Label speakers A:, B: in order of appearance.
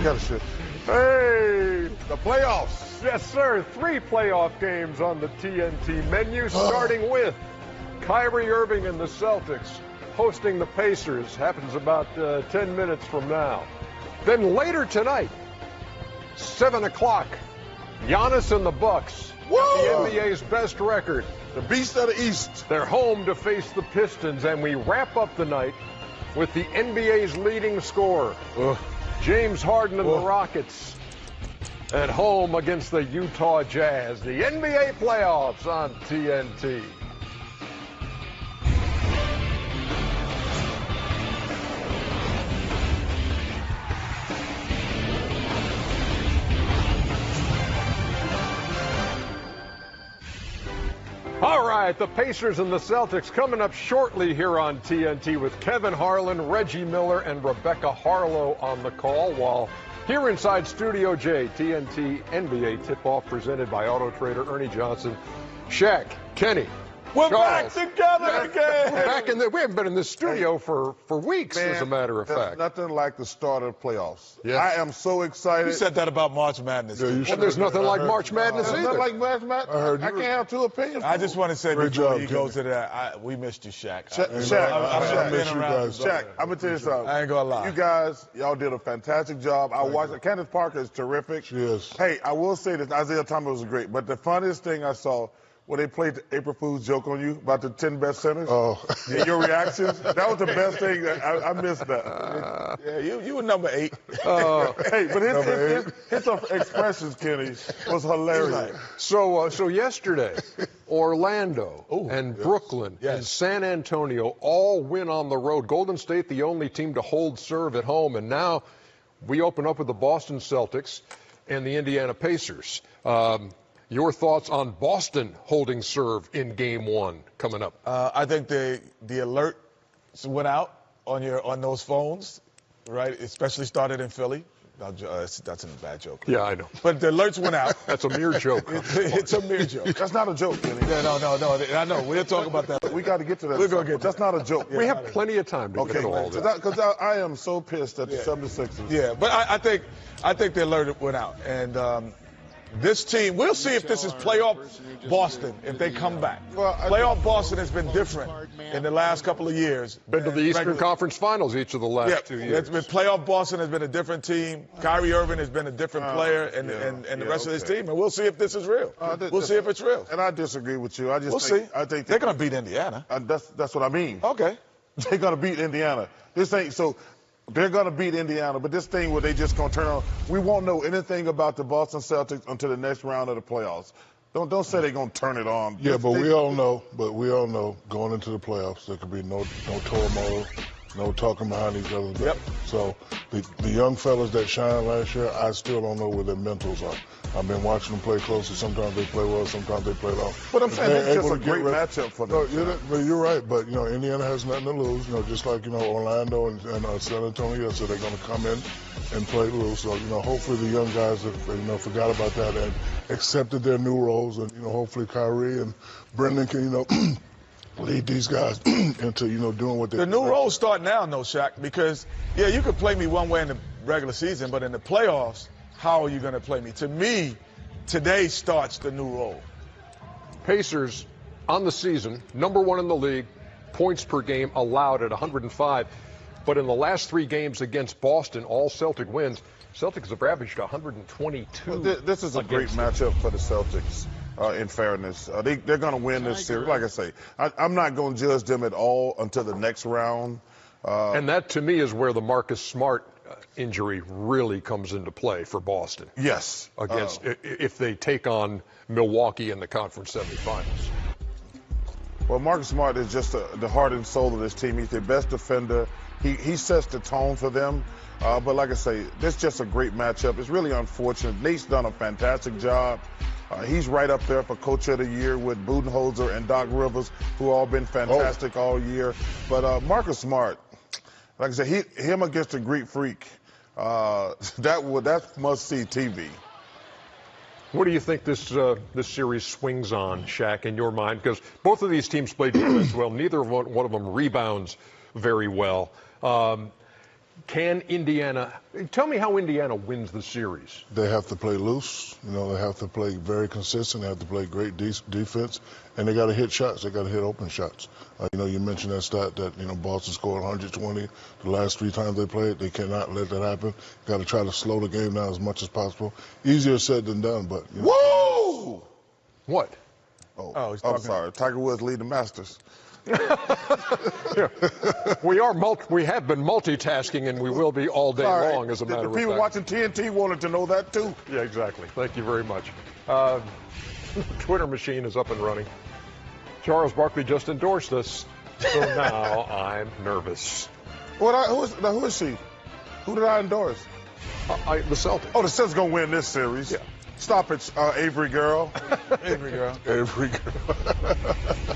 A: Got to shoot. Hey, the playoffs.
B: Yes, sir. 3 playoff games on the TNT menu, starting with Kyrie Irving and the Celtics hosting the Pacers. Happens about 10 minutes from now. Then later tonight, 7 o'clock, Giannis and the Bucks.
A: Whoa!
B: The NBA's best record.
A: The beast of the East.
B: They're home to face the Pistons, and we wrap up the night with the NBA's leading scorer, James Harden and the Rockets, at home against the Utah Jazz. The NBA playoffs on TNT. All right, the Pacers and the Celtics coming up shortly here on TNT with Kevin Harlan, Reggie Miller, and Rebecca Harlow on the call. While here inside Studio J, TNT NBA tip-off presented by Auto Trader Ernie Johnson, Shaq, Kenny,
A: We're
B: Charles.
A: back together again.
B: We're back we haven't been in this studio for weeks,
A: Man,
B: as a matter of fact.
A: Nothing like the start of the playoffs.
B: Yes.
A: I am so excited.
C: You said that about March Madness.
B: Well, there's nothing like March Madness
A: There's
B: either.
A: nothing like March Madness. I can't have two opinions.
C: I just want to say
D: Great
C: before
D: job,
C: you go
D: Kenny.
C: to that, we missed you, Shaq.
A: Shaq,
D: I miss you guys.
A: Shaq, I'm gonna tell you something.
C: I ain't gonna lie.
A: You guys, y'all did a fantastic job. I watched it. Candace Parker is terrific.
D: She is.
A: Hey, I will say this: Isaiah Thomas was great, but the funniest thing I saw when they played the April Fool's joke on you about the 10 best centers.
D: Oh.
A: And your reactions. That was the best thing. I missed that.
C: Yeah, you were number 8.
A: Hey, but his expressions, Kenny, was hilarious.
B: So yesterday, Orlando and Brooklyn and San Antonio all win on the road. Golden State, the only team to hold serve at home. And now we open up with the Boston Celtics and the Indiana Pacers. Your thoughts on Boston holding serve in Game 1 coming up?
C: I think the alerts went out on those phones, right? Especially started in Philly. That's a bad joke.
B: Yeah, I know.
C: But the alerts went out.
B: That's a mere joke.
C: It's a mere joke.
A: That's not a joke, Kenny.
C: Yeah, no. I know. We'll talk about that.
A: We got to get to that.
C: We're gonna get to
A: That's not a joke.
B: We have plenty of time to get to all this.
A: Because I am so pissed at the 76ers.
C: Yeah, but I think the alert went out, and this team, we'll see if this is playoff Boston, if they come back.
A: Well,
C: playoff Boston has been different in the last couple of years.
B: Been to the Eastern Conference Finals each of the last 2 years.
C: It's been playoff Boston has been a different team. Kyrie Irving has been a different player, and the rest of his team. And we'll see if this is real. We'll see if it's real.
A: And I disagree with you.
C: We'll see.
A: I think
C: they're going to beat Indiana.
A: That's what I mean.
C: Okay.
A: They're going to beat Indiana. This ain't so. They're going to beat Indiana, but this thing where they just going to turn on, we won't know anything about the Boston Celtics until the next round of the playoffs. Don't say they're going to turn it on.
D: Yeah, but we all know going into the playoffs, there could be no turmoil, no talking behind each other's back. So the young fellas that shined last year, I still don't know where their mentals are. I've been watching them play closely. Sometimes they play well, sometimes they play off.
A: But I'm saying it's just a great matchup for them.
D: No, you're right, but Indiana has nothing to lose. Just like Orlando and San Antonio, so they're going to come in and play loose. So hopefully the young guys have forgot about that and accepted their new roles, and hopefully Kyrie and Brendan can lead these guys into doing what they.
C: The new roles start now, no Shaq, because you could play me one way in the regular season, but in the playoffs, how are you going to play me? To me, today starts the new role.
B: Pacers on the season, number 1 in the league, points per game allowed at 105. But in the last 3 games against Boston, all Celtic wins, Celtics have averaged 122.
A: Well, this is a great matchup for the Celtics. In fairness, they're going to win this series. Like I say, I'm not going to judge them at all until the next round.
B: And that, to me, is where the Marcus Smart injury really comes into play for Boston.
A: Yes.
B: Against if they take on Milwaukee in the conference semifinals.
A: Well, Marcus Smart is just the heart and soul of this team. He's their best defender. He sets the tone for them. But like I say, this is just a great matchup. It's really unfortunate. Nate's done a fantastic job. He's right up there for Coach of the Year with Budenholzer and Doc Rivers, who all been fantastic all year. But Marcus Smart, like I said, him against the Greek Freak, that's must-see TV.
B: What do you think this series swings on, Shaq, in your mind? Because both of these teams play defense well. Neither one of them rebounds very well. can Indiana – tell me how Indiana wins the series.
D: They have to play loose. You know, they have to play very consistent. They have to play great defense. And they got to hit shots. They got to hit open shots. You know, you mentioned that stat that, you know, Boston scored 120 the last 3 times they played. They cannot let that happen. Got to try to slow the game down as much as possible. Easier said than done, but, you know.
A: Whoa!
B: What?
A: Oh, I'm sorry. Tiger Woods lead the Masters.
B: Yeah. We have been multitasking, and we will be all day long, as a matter of fact.
A: The people watching TNT wanted to know that, too.
B: Yeah, exactly. Thank you very much. Twitter machine is up and running. Charles Barkley just endorsed us, so now I'm nervous.
A: Who is she? Who did I endorse?
B: The Celtics.
A: Oh, the Celtics going to win this series.
B: Yeah.
A: Stop it, Avery girl.
C: Avery girl.
D: Every girl.